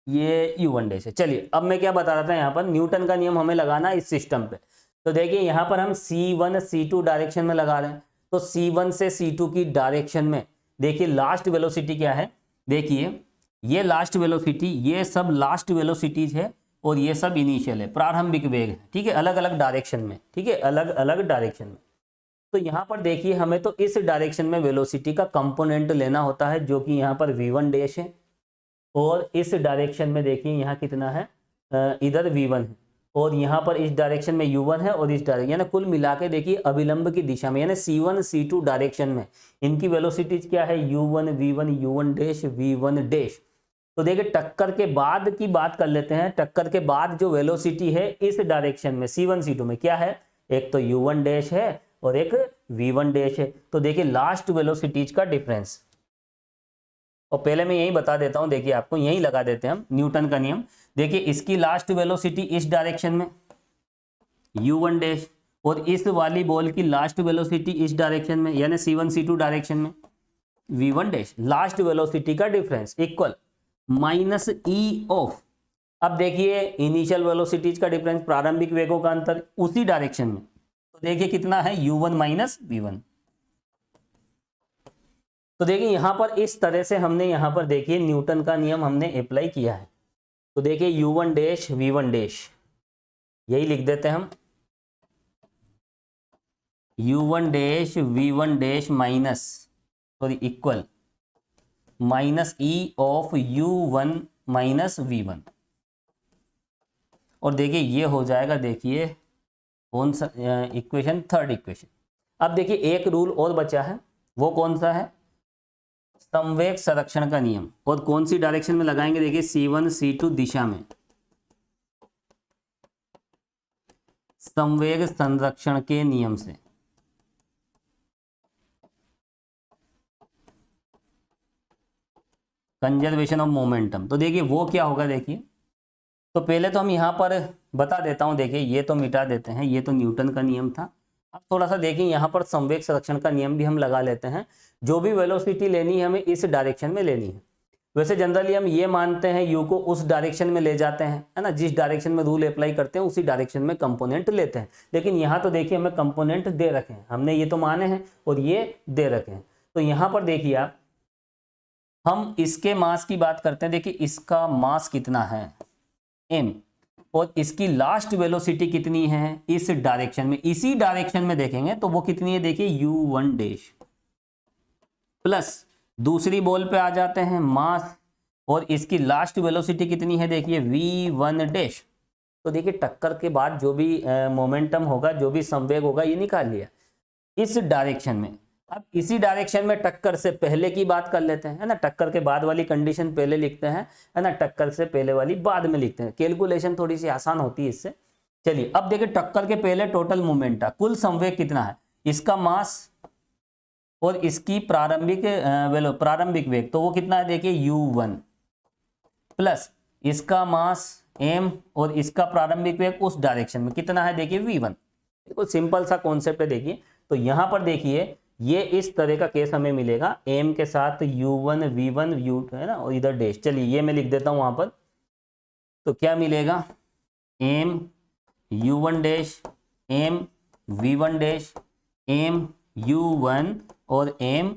ये u1 डैश है। चलिए अब मैं क्या बता रहा था, यहाँ पर न्यूटन का नियम हमें लगाना इस सिस्टम पे। तो देखिए यहाँ पर हम C1 C2 डायरेक्शन में लगा रहे हैं, तो C1 से C2 की डायरेक्शन में देखिए लास्ट वेलोसिटी क्या है, देखिए ये लास्ट वेलोसिटी, ये सब लास्ट वेलोसिटीज है और ये सब इनिशियल है, प्रारंभिक वेग है, ठीक है, अलग अलग डायरेक्शन में, ठीक है, अलग अलग डायरेक्शन में। तो यहाँ पर देखिए हमें तो इस डायरेक्शन में वेलोसिटी का कंपोनेंट लेना होता है जो कि यहाँ पर v1 डैश है, और इस डायरेक्शन में देखिए यहाँ कितना है, इधर v1 है, और यहाँ पर इस डायरेक्शन में u1 है, और इस डायरेक्शन यानी कुल मिला के देखिए अभिलंब की दिशा में यानी c1 c2 डायरेक्शन में इनकी वेलोसिटीज क्या है, u1 v1 u1 dash v1 dash. तो देखिए टक्कर के बाद की बात कर लेते हैं। टक्कर के बाद जो वेलोसिटी है इस डायरेक्शन में c1 c2 में क्या है, एक तो u1 डैश है और एक v1 डैश है। तो देखिए लास्ट वेलोसिटीज का डिफरेंस, और पहले मैं यही बता देता हूं, देखिए आपको यही लगा देते हैं हम न्यूटन का नियम। देखिए इसकी लास्ट वेलोसिटी इस डायरेक्शन में u1 डैश, और इस वाली बॉल की लास्ट वेलोसिटी इस डायरेक्शन में यानी c1 c2 डायरेक्शन में v1 डैश। लास्ट वेलोसिटी का difference equal minus E of, अब देखिए इनिशियल वेलोसिटीज का डिफरेंस, प्रारंभिक वेगों का अंतर उसी डायरेक्शन में, तो देखिए कितना है u1 माइनस v1। तो देखिए यहां पर इस तरह से हमने यहां पर देखिए न्यूटन का नियम हमने अप्लाई किया है। तो देखिए u1 डैश v1 डैश, यही लिख देते हैं हम, u1 dash v1 dash minus sorry equal minus E of u1 minus v1। और देखिए ये हो जाएगा, देखिए कौन सा इक्वेशन, थर्ड इक्वेशन। अब देखिए एक रूल और बचा है, वो कौन सा है, संवेग संरक्षण का नियम। और कौन सी डायरेक्शन में लगाएंगे, देखिए c1 c2 दिशा में संवेग संरक्षण के नियम से। कंजर्वेशन ऑफ मोमेंटम, तो देखिए वो क्या होगा, देखिए तो पहले तो हम यहाँ पर बता देता हूँ, देखिए ये तो मिटा देते हैं, ये तो न्यूटन का नियम था। अब थोड़ा सा देखिए यहाँ पर संवेग संरक्षण का नियम भी हम लगा लेते हैं। जो भी वेलोसिटी लेनी है हमें इस डायरेक्शन में लेनी है। वैसे जनरली हम ये मानते हैं यू को उस डायरेक्शन में ले जाते हैं, है ना, जिस डायरेक्शन में रूल अप्लाई करते हैं उसी डायरेक्शन में कंपोनेंट लेते हैं। लेकिन यहाँ तो देखिए हमें कंपोनेंट दे रखे हैं, हमने ये तो माने हैं और ये दे रखे हैं। तो यहाँ पर देखिए आप, हम इसके मास की बात करते हैं। देखिए इसका मास कितना है m, और इसकी लास्ट वेलोसिटी कितनी है इस डायरेक्शन में, इसी डायरेक्शन में देखेंगे तो वो कितनी है, देखिए u1 डैश प्लस दूसरी बॉल पे आ जाते हैं मास, और इसकी लास्ट वेलोसिटी कितनी है, देखिए v1 डैश। तो देखिए टक्कर के बाद जो भी मोमेंटम होगा, जो भी संवेग होगा, ये निकाल लिया इस डायरेक्शन में। अब इसी डायरेक्शन में टक्कर से पहले की बात कर लेते हैं, है ना, टक्कर के बाद वाली कंडीशन पहले लिखते हैं, है ना, टक्कर से पहले वाली बाद में लिखते हैं। कैलकुलेशन थोड़ी सी आसान होती है इससे। चलिए अब देखिए टक्कर के पहले टोटल मोमेंटा, कुल संवेग कितना है, इसका मास और इसकी प्रारंभिक वेग, तो वो कितना है, देखिए u1 प्लस इसका मास m और इसका प्रारंभिक वेग उस डायरेक्शन में कितना है, देखिए v1। देखो सिंपल सा कॉन्सेप्ट है। देखिए तो यहां पर देखिए ये इस तरह का केस हमें मिलेगा, m के साथ u1 v1 u2 है ना, और इधर डैश। चलिए ये मैं लिख देता हूं वहां पर, तो क्या मिलेगा, m u1 dash m v1 dash m u1 और m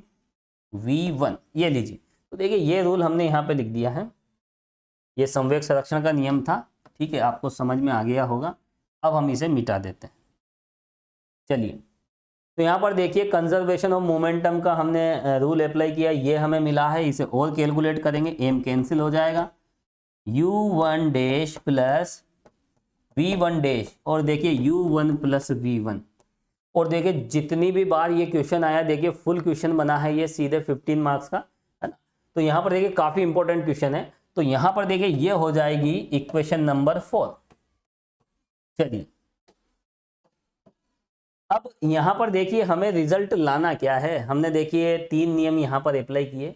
v1, ये लीजिए। तो देखिए ये रूल हमने यहाँ पे लिख दिया है, ये संवेग संरक्षण का नियम था। ठीक है, आपको समझ में आ गया होगा। अब हम इसे मिटा देते हैं। चलिए तो यहाँ पर देखिए कंजर्वेशन ऑफ मोमेंटम का हमने रूल अप्लाई किया, ये हमें मिला है। इसे और कैलकुलेट करेंगे, m कैंसिल हो जाएगा, u1 dash plus v1 dash, और देखिए u1 प्लस v1। और देखिए जितनी भी बार ये क्वेश्चन आया, देखिए फुल क्वेश्चन बना है ये, सीधे 15 मार्क्स का, है ना। तो यहाँ पर देखिए काफी इंपॉर्टेंट क्वेश्चन है। तो यहाँ पर देखिए ये हो जाएगी इक्वेशन नंबर 4। चलिए अब यहाँ पर देखिए हमें रिजल्ट लाना क्या है। हमने देखिए 3 नियम यहाँ पर अप्लाई किए।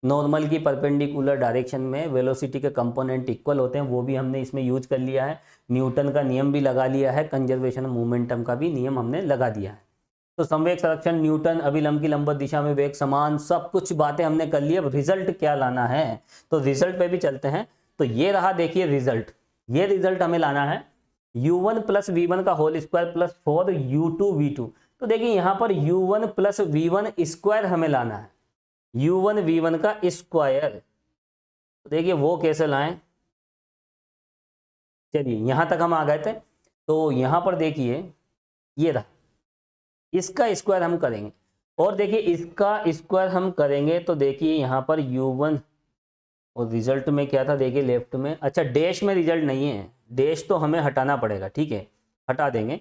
नॉर्मल की परपेंडिकुलर डायरेक्शन में वेलोसिटी के कंपोनेंट इक्वल होते हैं, वो भी हमने इसमें यूज कर लिया है। न्यूटन का नियम भी लगा लिया है, कंजर्वेशन मोमेंटम का भी नियम हमने लगा दिया है। तो संवेग संरक्षण, न्यूटन, अभिलंब की लंबवत दिशा में वेग समान, सब कुछ बातें हमने कर ली। अब रिजल्ट क्या लाना है, तो रिजल्ट पे भी चलते हैं। तो ये रहा देखिए रिजल्ट, ये रिजल्ट हमें लाना है u1 प्लस v1 का whole square plus 4 u2 v2। तो देखिए यहाँ पर u1 प्लस v1 स्क्वायर हमें लाना है, u1 v1 का स्क्वायर। तो देखिए वो कैसे लाएं, चलिए यहां तक हम आ गए थे। तो यहां पर देखिए ये रहा, इसका स्क्वायर हम करेंगे, और देखिए इसका स्क्वायर हम करेंगे तो देखिए यहाँ पर u1, और रिजल्ट में क्या था देखिए लेफ्ट में, अच्छा डैश में रिजल्ट नहीं है, डैश तो हमें हटाना पड़ेगा, ठीक है हटा देंगे।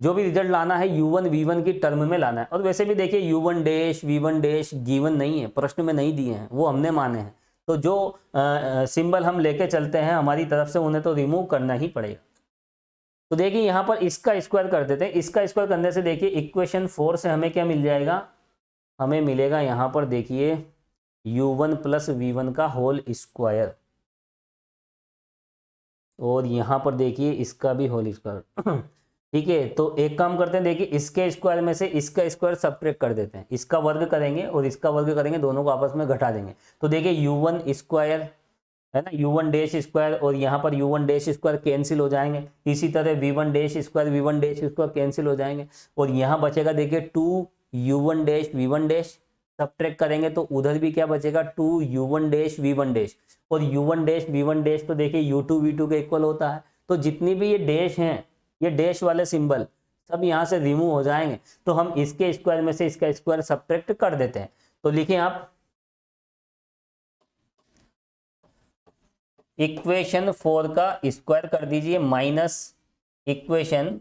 जो भी रिजल्ट लाना है u1 v1 की टर्म में लाना है। और वैसे भी देखिए u1 dash v1 dash given नहीं है, प्रश्न में नहीं दिए हैं, वो हमने माने हैं। तो जो सिंबल हम लेके चलते हैं हमारी तरफ से, उन्हें तो रिमूव करना ही पड़ेगा। तो देखिए यहाँ पर इसका स्क्वायर कर देते हैं। इसका स्क्वायर करने से देखिए इक्वेशन 4 से हमें क्या मिल जाएगा, हमें मिलेगा यहाँ पर देखिए u1 प्लस v1 का होल स्क्वायर, और यहाँ पर देखिए इसका भी होल स्क्वायर। ठीक है, तो एक काम करते हैं, देखिए इसके स्क्वायर में से इसका स्क्वायर सब्ट्रैक्ट कर देते हैं, इसका वर्ग करेंगे और इसका वर्ग करेंगे, दोनों को आपस में घटा देंगे। तो देखिए u1 स्क्वायर है ना, u1 डैश स्क्वायर, और यहाँ पर u1 डैश स्क्वायर कैंसिल हो जाएंगे। इसी तरह v1 dash square v1 dash square cancel हो जाएंगे, और यहाँ बचेगा देखिए 2u1 dash v1 dash, subtract करेंगे तो उधर भी क्या बचेगा 2u1 डैश v1 डैश, और u1 डैश v1 डैश तो देखिए u2 v2 के इक्वल होता है। तो जितनी भी ये डैश हैं, ये डैश वाले सिंबल सब यहाँ से रिमूव हो जाएंगे। तो हम इसके स्क्वायर में से इसका स्क्वायर सब्ट्रैक्ट कर देते हैं। तो लिखें आप इक्वेशन 4 का स्क्वायर कर दीजिए माइनस इक्वेशन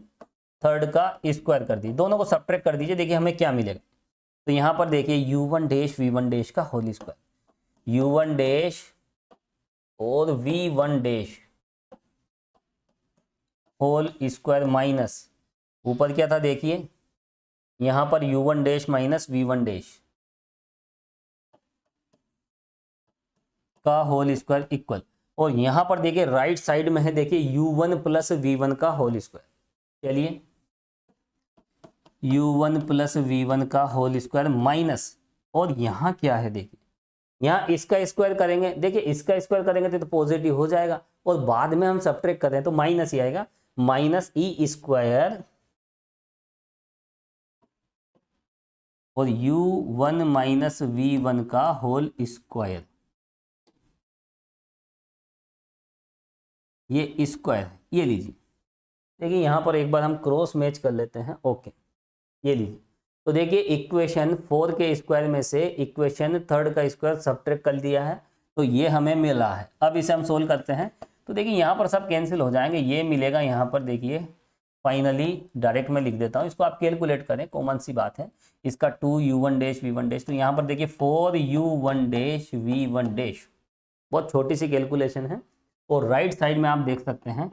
3 का स्क्वायर कर दीजिए, दोनों को सब्ट्रैक्ट कर दीजिए। देखिए हमें क्या मिलेगा, तो यहाँ पर देखिए u1 डैश v1 डैश का होल स्क्वायर, u1 डैश और v1 dash whole square minus ऊपर क्या था देखिए यहाँ पर u1 dash minus v1 dash का होल स्क्वायर इक्वल, और यहाँ पर देखिए राइट साइड में है देखिए u1 प्लस v1 का होल स्क्वायर। चलिए u1 प्लस v1 का होल स्क्वायर माइनस, और यहाँ क्या है देखिए यहाँ इसका स्क्वायर करेंगे, देखिए इसका स्क्वायर करेंगे तो पॉजिटिव हो जाएगा, और बाद में हम सब्ट्रैक्ट करें तो माइनस ही आएगा, माइनस ई स्क्वायर और u1 माइनस v1 का होल स्क्वायर, ये स्क्वायर ये लीजिए। देखिए यहाँ पर एक बार हम क्रॉस मैच कर लेते हैं, ओके ये लीजिए। तो देखिए इक्वेशन 4 के स्क्वायर में से इक्वेशन 3 का स्क्वायर सब्ट्रैक्ट कर दिया है, तो ये हमें मिला है। अब इसे हम सोल्व करते हैं, तो देखिए यहाँ पर सब कैंसिल हो जाएंगे, ये मिलेगा यहाँ पर देखिए फाइनली डायरेक्ट में लिख देता हूँ, इसको आप कैलकुलेट करें, कॉमन सी बात है। इसका 2u1 डैश v1 डैश, तो यहाँ पर देखिए 4u1 डैश v1 डैश, बहुत छोटी सी कैलकुलेशन है। और राइट साइड में आप देख सकते हैं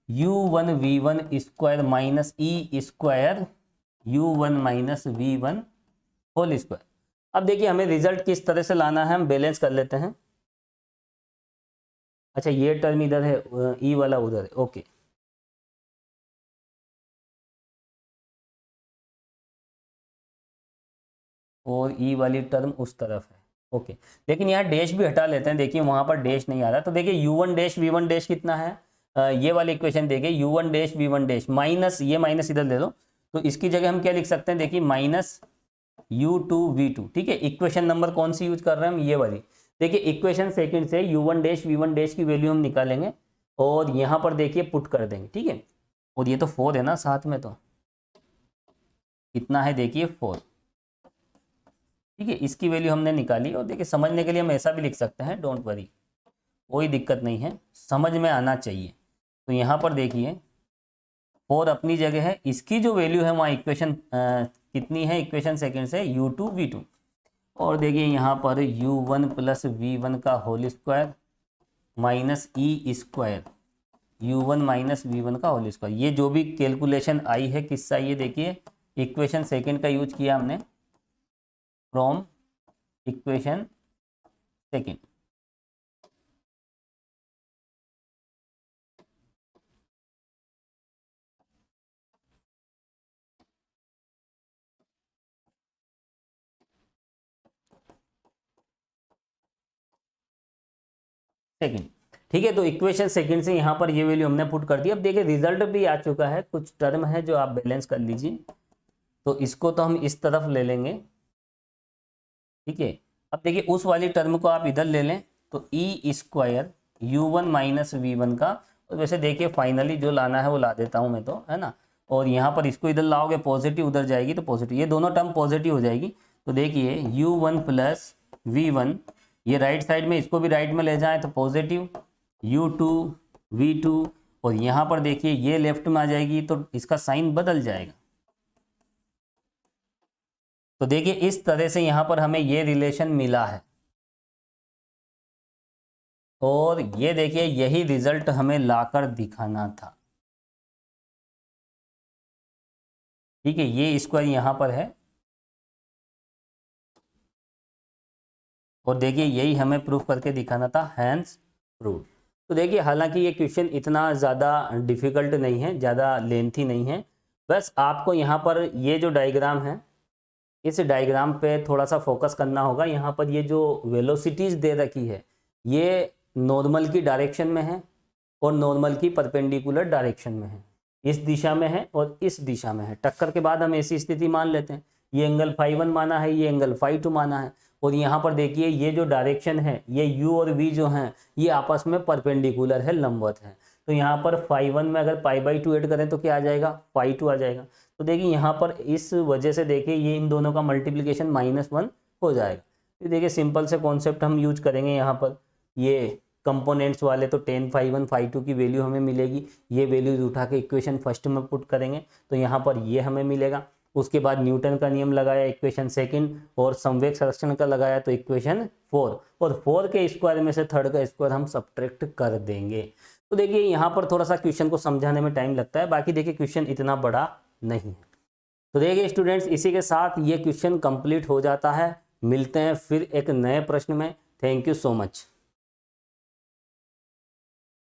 u1 v1 square minus E square u1 minus v1 whole square. अब देखिए हमें रिजल्ट किस तरह से लाना है, हम बैलेंस कर लेते हैं। अच्छा ये टर्म इधर है, ई वाला उधर है, ओके और ई वाली टर्म उस तरफ है, ओके। लेकिन यहाँ डैश भी हटा लेते हैं, देखिए वहां पर डैश नहीं आ रहा। तो देखिए u1 डैश v1 डैश कितना है, ये वाली इक्वेशन देखिए u1 dash v1 dash minus, ये माइनस इधर ले लो, तो इसकी जगह हम क्या लिख सकते हैं, देखिए माइनस u2 v2, ठीक है। इक्वेशन नंबर कौन सी यूज कर रहे हैं हम, ये वाली। देखिए इक्वेशन सेकंड से u1 डैश v1 डैश की वैल्यू हम निकालेंगे और यहाँ पर देखिए पुट कर देंगे, ठीक है। और ये तो 4 है ना साथ में, तो कितना है देखिए 4, ठीक है। इसकी वैल्यू हमने निकाली, और देखिए समझने के लिए हम ऐसा भी लिख सकते हैं, डोंट वरी कोई दिक्कत नहीं है, समझ में आना चाहिए। तो यहाँ पर देखिए 4 अपनी जगह है, इसकी जो वैल्यू है वहाँ इक्वेशन कितनी है, इक्वेशन सेकंड से u2 v2, और देखिए यहाँ पर u1 प्लस v1 का whole square minus E square u1 minus v1 का होल स्क्वायर। ये जो भी कैलकुलेशन आई है किससे आई है, देखिए इक्वेशन सेकंड का यूज किया हमने, फ्रॉम इक्वेशन सेकंड। सेकंड, ठीक है। तो इक्वेशन सेकंड से यहाँ पर ये वैल्यू हमने पुट कर दी। अब देखिए रिजल्ट भी आ चुका है, कुछ टर्म है जो आप बैलेंस कर लीजिए, तो इसको तो हम इस तरफ ले लेंगे, ठीक है। अब देखिए उस वाली टर्म को आप इधर ले लें, तो ई स्क्वायर u1 माइनस v1 का, और वैसे देखिए फाइनली जो लाना है वो ला देता हूँ मैं, तो है ना। और यहाँ पर इसको इधर लाओगे पॉजिटिव, उधर जाएगी तो पॉजिटिव, ये दोनों टर्म पॉजिटिव हो जाएगी। तो देखिए u1 प्लस v1, ये राइट साइड में, इसको भी राइट में ले जाएं तो पॉजिटिव u2 v2, और यहाँ पर देखिए ये लेफ्ट में आ जाएगी तो इसका साइन बदल जाएगा। तो देखिए इस तरह से यहाँ पर हमें ये रिलेशन मिला है, और ये देखिए यही रिजल्ट हमें लाकर दिखाना था। ठीक है, ये स्क्वायर यहाँ पर है, और देखिए यही हमें प्रूफ करके दिखाना था, हैंस प्रूफ। तो देखिए हालांकि ये क्वेश्चन इतना ज़्यादा डिफिकल्ट नहीं है, ज़्यादा लेंथी नहीं है, बस आपको यहाँ पर ये जो डायग्राम है, इस डायग्राम पे थोड़ा सा फोकस करना होगा। यहाँ पर ये जो वेलोसिटीज दे रखी है, ये नॉर्मल की डायरेक्शन में है और नॉर्मल की परपेंडिकुलर डायरेक्शन में है, इस दिशा में है और इस दिशा में है। टक्कर के बाद हम ऐसी स्थिति मान लेते हैं, ये एंगल φ1 माना है, ये एंगल φ2 माना है, और यहाँ पर देखिए ये जो डायरेक्शन है, ये u और v जो हैं ये आपस में परपेंडिकुलर है, लंबवत है। तो यहाँ पर φ1 में अगर π/2 ऐड करें तो क्या आ जाएगा, φ2 आ जाएगा। तो देखिए यहाँ पर इस वजह से देखिए ये इन दोनों का मल्टीप्लिकेशन -1 हो जाएगा। तो देखिए सिंपल से कॉन्सेप्ट हम यूज करेंगे यहाँ पर, ये कंपोनेंट्स वाले, तो tan φ1 φ2 की वैल्यू हमें मिलेगी, ये वैल्यूज उठा के इक्वेशन फर्स्ट में पुट करेंगे तो यहाँ पर ये हमें मिलेगा। उसके बाद न्यूटन का नियम लगाया इक्वेशन सेकंड, और संवेग संरक्षण का लगाया तो इक्वेशन 4, और 4 के स्क्वायर में से थर्ड का स्क्वायर हम सब्ट्रैक्ट कर देंगे। तो देखिए यहाँ पर थोड़ा सा क्वेश्चन को समझाने में टाइम लगता है, बाकी देखिए क्वेश्चन इतना बड़ा नहीं है। तो देखिए स्टूडेंट्स, इसी के साथ ये क्वेश्चन कंप्लीट हो जाता है। मिलते हैं फिर एक नए प्रश्न में। Thank you so much.